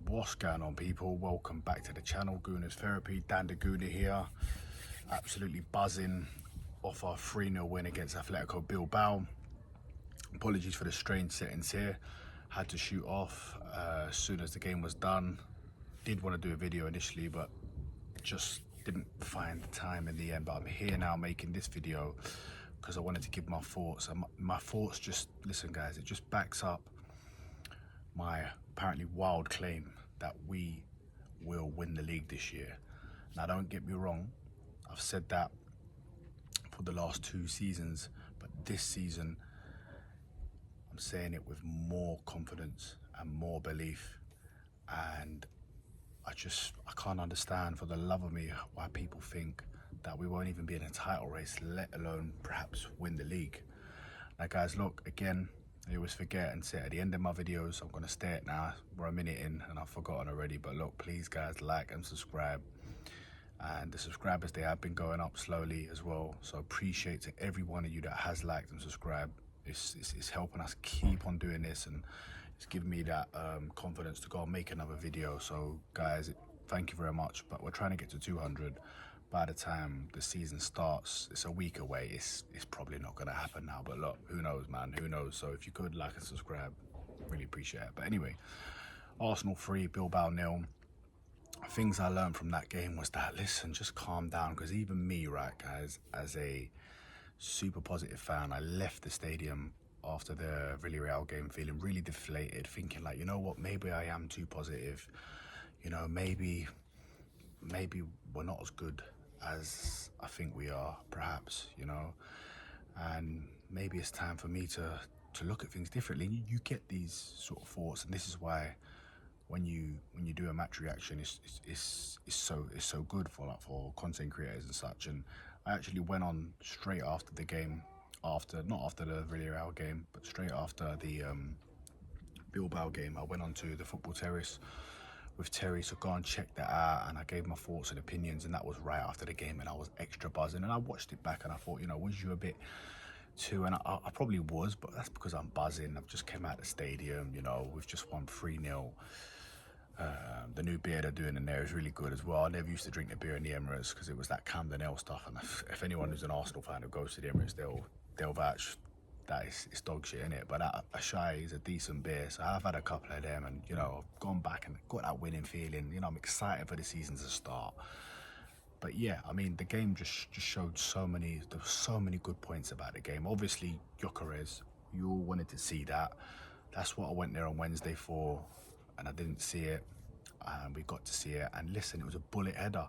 What's going on, people? Welcome back to the channel. Gooner's Therapy. Dan the Gooner here. Absolutely buzzing off our 3-0 win against Atletico Bilbao. Apologies for the strange settings here. Had to shoot off as soon as the game was done. Did want to do a video initially, but just didn't find the time in the end. But I'm here now making this video because I wanted to give my thoughts. And my thoughts just, listen guys, it just backs up my apparently wild claim that we will win the league this year. Now don't get me wrong, I've said that for the last 2 seasons, but this season I'm saying it with more confidence and more belief. And I can't understand for the love of me why people think that we won't even be in a title race, let alone perhaps win the league. Now guys, look, again, I always forget and say at the end of my videos, I'm gonna stay it now. We're a minute in and I've forgotten already, but look, please guys, like and subscribe. And the subscribers, they have been going up slowly as well. So appreciate to every one of you that has liked and subscribed. It's helping us keep on doing this, and it's giving me that confidence to go and make another video. So guys, thank you very much, but we're trying to get to 200. By the time the season starts, it's a week away. It's probably not going to happen now, but look, who knows, man, who knows? So if you could like and subscribe, really appreciate it. But anyway, Arsenal 3, Bilbao 0. Things I learned from that game was that, listen, just calm down, because even me, right, guys, as a super positive fan, I left the stadium after the Villarreal game feeling really deflated, thinking like, you know what, maybe I am too positive. You know, maybe we're not as good as I think we are, perhaps, you know, and maybe it's time for me to look at things differently. You get these sort of thoughts, and this is why when you do a match reaction, it's so good for content creators and such. And I actually went on straight after the game, not after the Villarreal game, but straight after the Bilbao game. I went on to the football terrace with Terry, so go and check that out, and I gave my thoughts and opinions, and that was right after the game, and I was extra buzzing. And I watched it back and I thought, you know, was you a bit too? And I probably was, but that's because I'm buzzing. I've just came out of the stadium, you know, we've just won 3-0. The new beer they're doing in there is really good as well. I never used to drink the beer in the Emirates because it was that Camden Ale stuff, and if anyone who's an Arsenal fan who goes to the Emirates, they'll vouch that it's dog shit in it. But Ashai is a decent beer, so I've had a couple of them, and you know, I've gone back and got that winning feeling. You know, I'm excited for the season to start. But yeah, I mean, the game just showed there were so many good points about the game. Obviously, Gyokeres, you all wanted to see that. That's what I went there on Wednesday for, and I didn't see it, and we got to see it. And listen, it was a bullet header.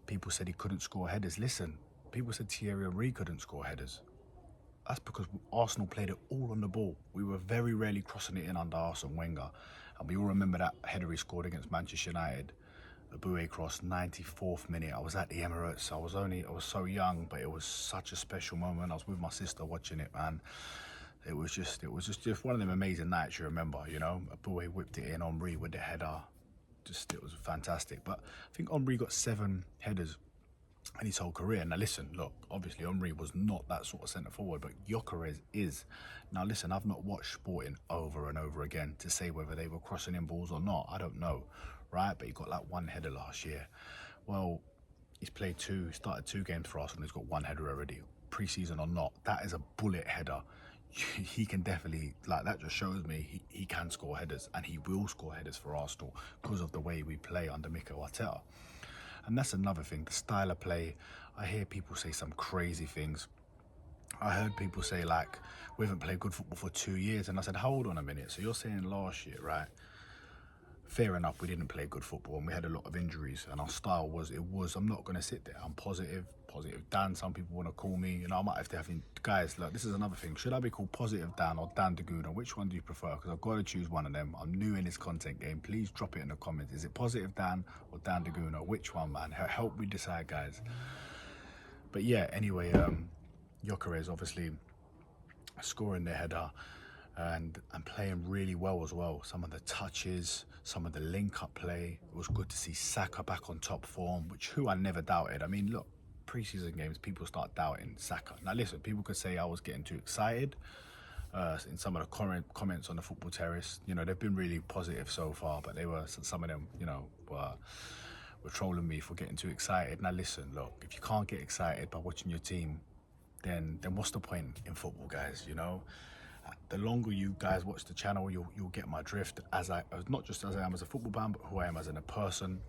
People said he couldn't score headers. Listen, people said Thierry Henry couldn't score headers. That's because Arsenal played it all on the ball. We were very rarely crossing it in under Arsene Wenger. And we all remember that header he scored against Manchester United. A Boué cross, 94th minute. I was at the Emirates. I was so young, but it was such a special moment. I was with my sister watching it, man. It was just one of them amazing nights you remember, you know. Boué whipped it in, Henry with the header. It was fantastic. But I think Henry got 7 headers in his whole career. Now listen, look, obviously Henry was not that sort of centre forward, but Gyokeres is. Now listen, I've not watched Sporting over and over again to say whether they were crossing in balls or not. I don't know, right? But he got like 1 header last year. Well, he's started 2 games for us, and he's got 1 header already, pre-season or not. That is a bullet header. He can definitely, like, that just shows me he can score headers, and he will score headers for Arsenal because of the way we play under Mikel Arteta. And that's another thing, the style of play. I hear people say some crazy things. I heard people say, like, we haven't played good football for 2 years. And I said, hold on a minute. So you're saying last year, right? Fair enough, we didn't play good football and we had a lot of injuries, and our style was, I'm not going to sit there. I'm positive Dan, some people want to call me. You know, I might have to have, guys, look, this is another thing. Should I be called Positive Dan or Dan the Gooner? Which one do you prefer? Because I've got to choose one of them. I'm new in this content game. Please drop it in the comments. Is it Positive Dan or Dan the Gooner? Which one, man? Help me decide, guys. But yeah, anyway, Gyokeres obviously scoring the header and playing really well as well. Some of the touches, some of the link-up play. It was good to see Saka back on top form, who I never doubted. I mean, look, pre-season games, people start doubting Saka. Now listen, people could say I was getting too excited. in some of the comments on the football terrace. You know, they've been really positive so far, but some of them, you know, were trolling me for getting too excited. Now listen, look, if you can't get excited by watching your team, then what's the point in football, guys? You know, the longer you guys watch the channel, you'll get my drift, not just as I am as a football fan, but who I am as a person.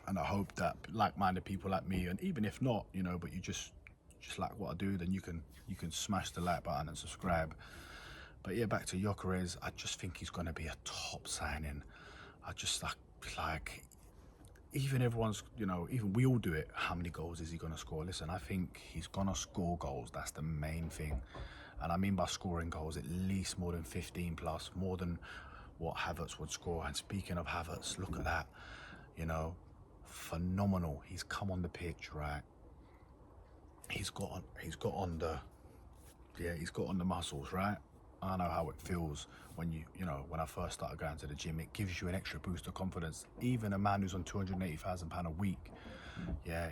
And I hope that like-minded people like me, and even if not, you know, but you just like what I do, then you can smash the like button and subscribe. But yeah, back to Gyokeres. I just think he's going to be a top signing. I just like even everyone's, you know, even we all do it. How many goals is he going to score? Listen, I think he's going to score goals. That's the main thing. And I mean by scoring goals, at least more than 15 plus, more than what Havertz would score. And speaking of Havertz, look at that, you know, phenomenal. He's come on the pitch, right? He's got on the muscles, right? I know how it feels when you know, when I first started going to the gym. It gives you an extra boost of confidence. Even a man who's on £280,000 a week, yeah,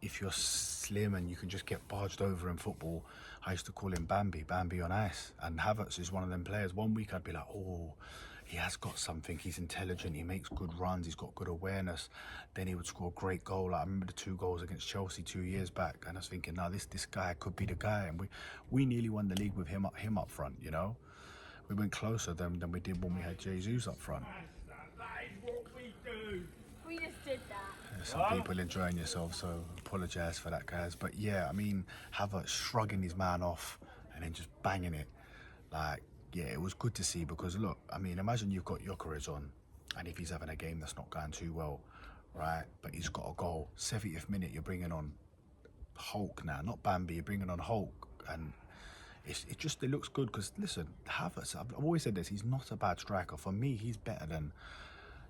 if you're slim and you can just get barged over in football, I used to call him Bambi on ice. And Havertz is one of them players. One week I'd be like, oh, he has got something. He's intelligent. He makes good runs. He's got good awareness. Then he would score a great goal. I remember the 2 goals against Chelsea 2 years back, and I was thinking, now this guy could be the guy. And we nearly won the league with him up front. You know, we went closer than we did when we had Jesus up front. That is what we do. We just did that. Some people enjoying yourself, so apologise for that, guys. But yeah, I mean, Havertz shrugging his man off and then just banging it, like. Yeah, it was good to see, because look, I mean, imagine you've got Gyokeres on, and if he's having a game that's not going too well, right, but he's got a goal, 70th minute, you're bringing on Hulk now, not Bambi, you're bringing on Hulk, and it looks good, because listen, Havertz, I've always said this, he's not a bad striker. For me, he's better than,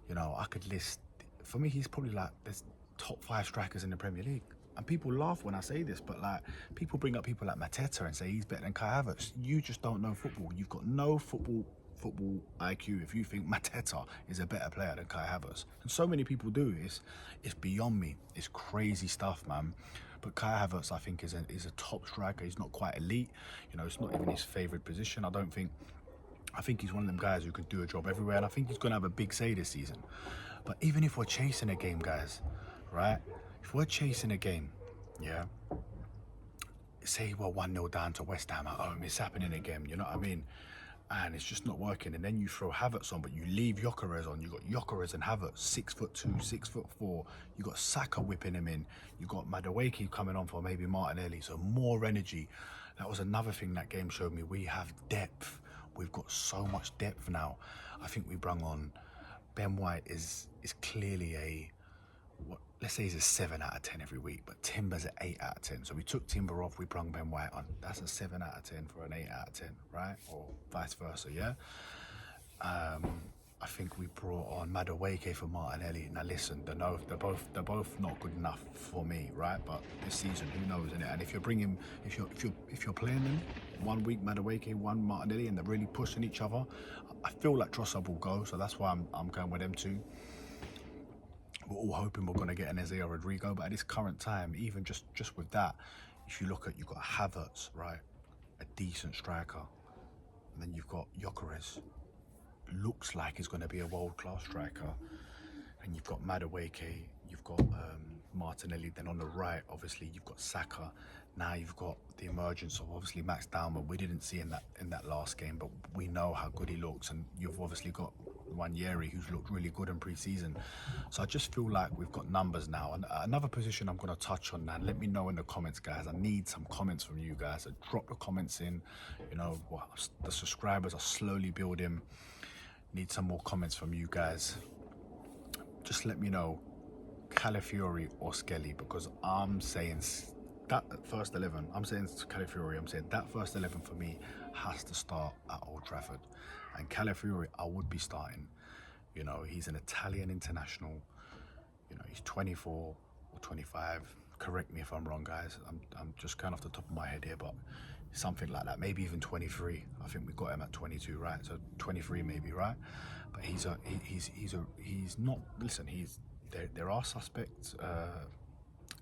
you know, I could list, for me, he's probably like the top 5 strikers in the Premier League. And people laugh when I say this, but like, people bring up people like Mateta and say he's better than Kai Havertz. You just don't know football. You've got no football IQ if you think Mateta is a better player than Kai Havertz. And so many people do. It's beyond me. It's crazy stuff, man. But Kai Havertz, I think, is a top striker. He's not quite elite. You know, it's not even his favourite position. I think he's one of them guys who could do a job everywhere. And I think he's going to have a big say this season. But even if we're chasing a game, guys, right? If we're chasing a game, yeah, say we're 1-0 down to West Ham at home, it's happening again, you know what I mean? And it's just not working. And then you throw Havertz on, but you leave Gyokeres on. You got Gyokeres and Havertz, 6'2", 6'4". You got Saka whipping him in. You got Madueke coming on for maybe Martinelli. So more energy. That was another thing that game showed me. We have depth. We've got so much depth now. I think we brung on Ben White is clearly let's say he's a 7 out of 10 every week, but Timber's an 8 out of 10. So we took Timber off, we brung Ben White on. That's a 7 out of 10 for an 8 out of 10, right? Or vice versa, yeah? I think we brought on Madueke for Martinelli. Now listen, they're both not good enough for me, right? But this season, who knows, innit? And if you're playing them 1 week Madueke, 1 Martinelli, and they're really pushing each other, I feel like Trossard will go. So that's why I'm going with them 2. We're all hoping we're going to get an Isaiah Rodrigo, but at this current time, even just with that, if you look at, you've got Havertz, right, a decent striker, and then you've got Gyokeres, looks like he's going to be a world-class striker, and you've got Madueke, you've got Martinelli, then on the right, obviously, you've got Saka. Now you've got the emergence of obviously Max Dalman. We didn't see in that last game, but we know how good he looks, and you've obviously got Wanyeri, who's looked really good in pre-season. So I just feel like we've got numbers now. And another position I'm going to touch on now, and let me know in the comments, guys. I need some comments from you guys. So drop the comments in. You know, the subscribers are slowly building. Need some more comments from you guys. Just let me know, Calafiori or Skelly, because I'm saying that first 11, I'm saying Calafiori, I'm saying that first 11 for me has to start at Old Trafford. And Calafiori, I would be starting. You know, he's an Italian international. You know, he's 24 or 25. Correct me if I'm wrong, guys. I'm just kind of off the top of my head here, but something like that. Maybe even 23. I think we got him at 22, right? So 23 maybe, right? But he's not. Listen, there are suspects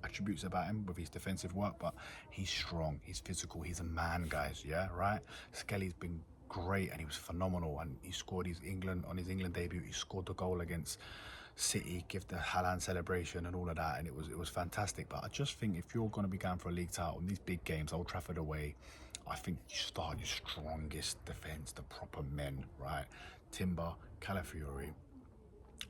attributes about him with his defensive work, but he's strong, he's physical, he's a man, guys. Yeah, right. Skelly's been great and he was phenomenal, and he scored his England debut. He scored the goal against City, give the Haaland celebration and all of that, and it was fantastic. But I just think if you're going to be going for a league title in these big games, Old Trafford away, I think you start your strongest defence, the proper men, right? Timber, Calafiori,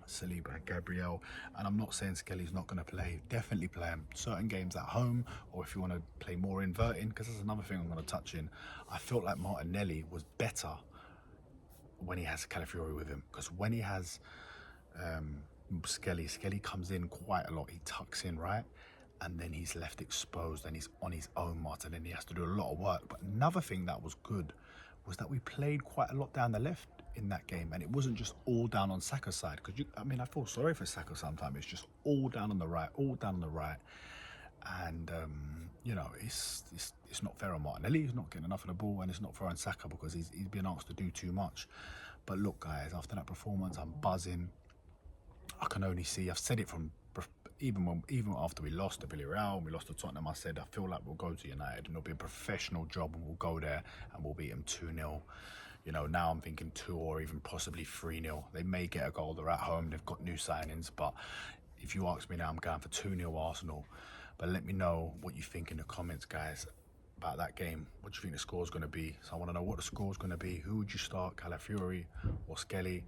Saliba, Gabriel, and I'm not saying Skelly's not going to play. Definitely play him certain games at home, or if you want to play more inverting, because there's another thing I'm going to touch in. I felt like Martinelli was better when he has Calafiori with him, because when he has Skelly comes in quite a lot. He tucks in, right? And then he's left exposed and he's on his own, Martin, and he has to do a lot of work. But another thing that was good was that we played quite a lot down the left in that game, and it wasn't just all down on Saka's side. Because I feel sorry for Saka sometimes. It's just all down on the right, and it's not fair on Martinelli. He's not getting enough of the ball, and it's not fair on Saka because he's been asked to do too much. But look, guys, after that performance, I'm buzzing. I can only see, I've said it from even after we lost to Villarreal and we lost to Tottenham, I said I feel like we'll go to United and it'll be a professional job and we'll go there and we'll beat them 2-0. You know, now I'm thinking 2 or even possibly 3-0. They may get a goal, they're at home, they've got new signings, but if you ask me now, I'm going for 2-0 Arsenal. But let me know what you think in the comments, guys, about that game. What do you think the score's going to be? So I want to know what the score's going to be. Who would you start, Calafiori or Skelly?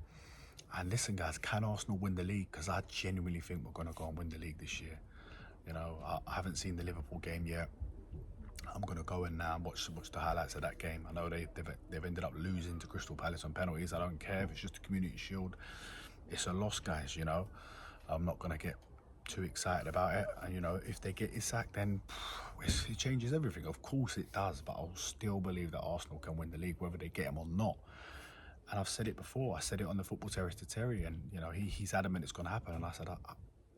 And listen, guys, can Arsenal win the league? Because I genuinely think we're going to go and win the league this year. You know, I haven't seen the Liverpool game yet. I'm going to go in now and watch the highlights of that game. I know they've ended up losing to Crystal Palace on penalties. I don't care if it's just a Community Shield. It's a loss, guys, you know. I'm not going to get too excited about it. And, you know, if they get Isak, then it changes everything. Of course it does. But I'll still believe that Arsenal can win the league, whether they get him or not. And I've said it before. I said it on the Football Terrace to Terry, and you know he's adamant it's going to happen. And I said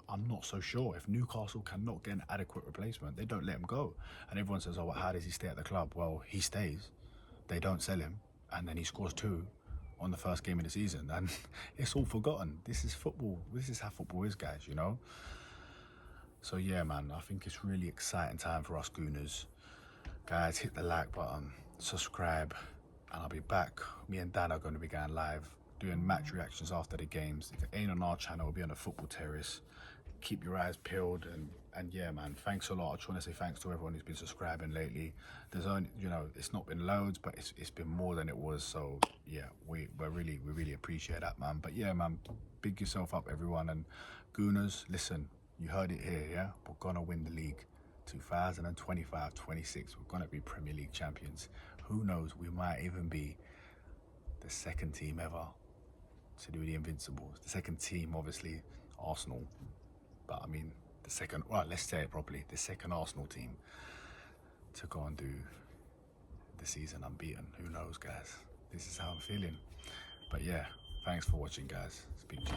I'm not so sure. If Newcastle cannot get an adequate replacement, they don't let him go. And everyone says, "Oh, well, how does he stay at the club?" Well, he stays. They don't sell him, and then he scores 2 on the first game of the season, and it's all forgotten. This is football. This is how football is, guys. You know. So yeah, man, I think it's really exciting time for us Gooners. Guys, hit the like button, subscribe. And I'll be back. Me and Dan are going to be going live, doing match reactions after the games. If it ain't on our channel, it'll be on the Football Terrace. Keep your eyes peeled, and yeah, man, thanks a lot. I just want to say thanks to everyone who's been subscribing lately. There's only, you know, it's not been loads, but it's been more than it was. So yeah, we really appreciate that, man. But yeah, man, big yourself up, everyone. And Gooners, listen, you heard it here, yeah? We're gonna win the league. 2025-26, we're gonna be Premier League champions. Who knows, we might even be the second team ever to do the Invincibles. The second team, obviously, Arsenal. But I mean, the second, well, let's say it properly, the second Arsenal team to go and do the season unbeaten. Who knows, guys? This is how I'm feeling. But yeah, thanks for watching, guys. Speak to you